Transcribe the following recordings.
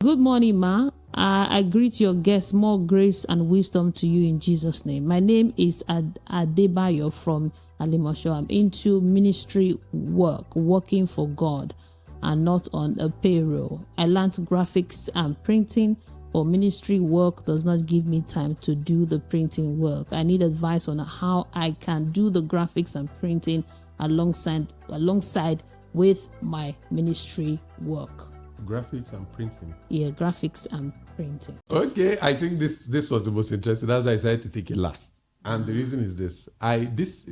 Good morning, Ma. I greet your guests. More grace and wisdom to you in Jesus' name. My name is Adebayo from Alimosho. I'm into ministry work, working for God and not on a payroll. I learned graphics and printing, but ministry work does not give me time to do the printing work. I need advice on how I can do the graphics and printing alongside with my ministry work. Graphics and printing. Yeah, graphics and printing. Okay, I think this was the most interesting. That's why I decided to take it last. And the reason is this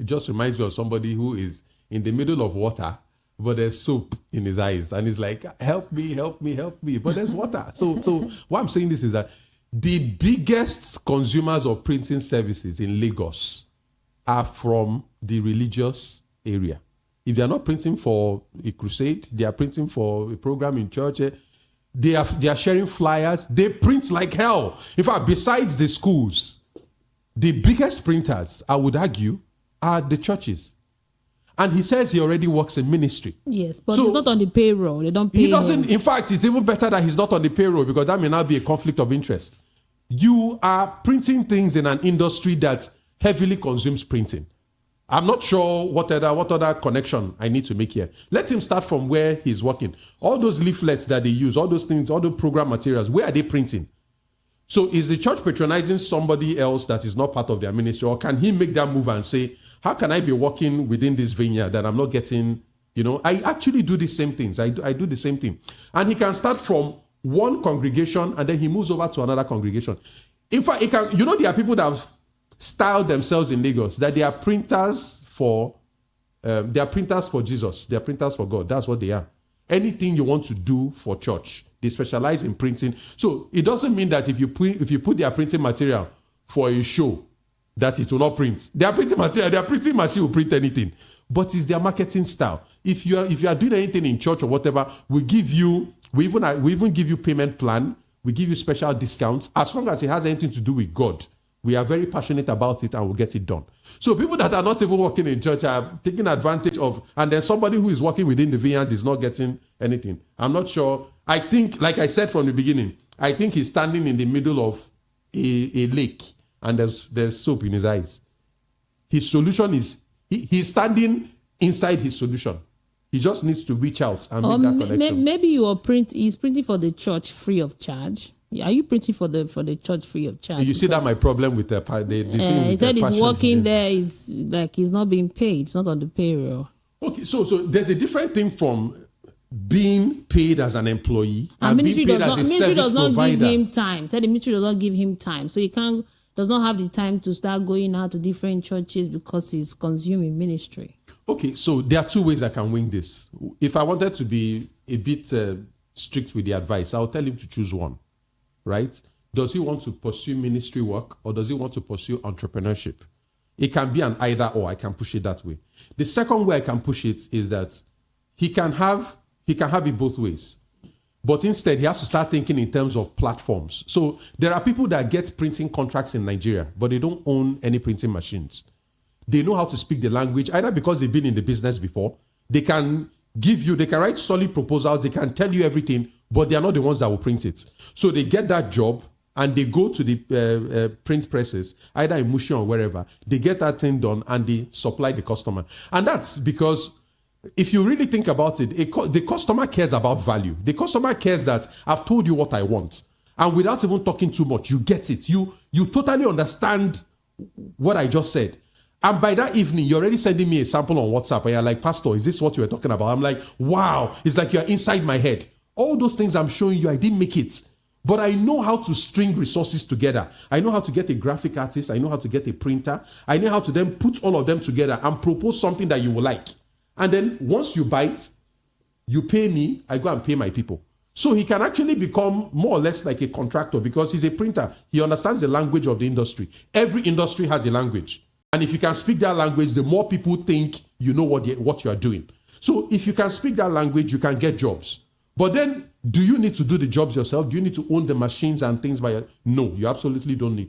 just reminds me of somebody who is in the middle of water, but there's soap in his eyes, and he's like, help me, help me, help me. But there's water. So why I'm saying this is that the biggest consumers of printing services in Lagos are from the religious area. If they are not printing for a crusade, they are printing for a program in church. They are sharing flyers. They print like hell. In fact, besides the schools, the biggest printers, I would argue, are the churches. And he says he already works in ministry. Yes, but he's not on the payroll. They don't pay He doesn't. him. In fact, it's even better that he's not on the payroll, because that may now be a conflict of interest. You are printing things in an industry that heavily consumes printing. I'm not sure what other connection I need to make here. Let him start from where he's working. All those leaflets that they use, all those things, all the program materials, where are they printing? So is the church patronizing somebody else that is not part of their ministry? Or can he make that move and say, how can I be working within this vineyard that I'm not getting, I actually do the same things. I do the same thing. And he can start from one congregation and then he moves over to another congregation. In fact, there are people that have styled themselves in Lagos that they are printers for Jesus. They are printers for God. That's what they are. Anything you want to do for church, they specialize in printing. So it doesn't mean that if you put their printing material for a show, that it will not print. Their printing material, their printing machine will print anything. But it's their marketing style. If you are doing anything in church or whatever, we even give you payment plan. We give you special discounts as long as it has anything to do with God. We are very passionate about it and we'll get it done. So people that are not even working in church are taking advantage of, and then somebody who is working within the vineyard is not getting anything. I'm not sure. I think, like I said from the beginning, I think he's standing in the middle of a lake and there's soap in his eyes. His solution is, he's standing inside his solution. He just needs to reach out and make that connection. Maybe he's printing for the church free of charge. Are you printing for the church free of charge? You see that my problem with the thing he said the he's working there. Is like he's not being paid. It's not on the payroll. Okay, so there's a different thing from being paid as an employee and being paid as a service provider. Give him time. Said the ministry does not give him time, so he does not have the time to start going out to different churches because he's consuming ministry. Okay, so there are two ways I can wing this. If I wanted to be a bit strict with the advice, I'll tell him to choose one. Right? Does he want to pursue ministry work or does he want to pursue entrepreneurship? It can be an either or. I can push it that way. The second way I can push it is that he can have it both ways. But instead, he has to start thinking in terms of platforms. So there are people that get printing contracts in Nigeria, but they don't own any printing machines. They know how to speak the language, either because they've been in the business before. They can write solid proposals, they can tell you everything, but they are not the ones that will print it. So they get that job and they go to the print presses, either in Mushin or wherever. They get that thing done and they supply the customer. And that's because if you really think about it, the customer cares about value. The customer cares that I've told you what I want. And without even talking too much, you get it. You totally understand what I just said. And by that evening, you're already sending me a sample on WhatsApp. And you're like, Pastor, is this what you were talking about? I'm like, wow. It's like you're inside my head. All those things I'm showing you, I didn't make it. But I know how to string resources together. I know how to get a graphic artist. I know how to get a printer. I know how to then put all of them together and propose something that you will like. And then once you buy it, you pay me, I go and pay my people. So he can actually become more or less like a contractor because he's a printer. He understands the language of the industry. Every industry has a language. And if you can speak that language, the more people think you know what you are doing. So if you can speak that language, you can get jobs. But then, do you need to do the jobs yourself? Do you need to own the machines and things by yourself? No, you absolutely don't need to.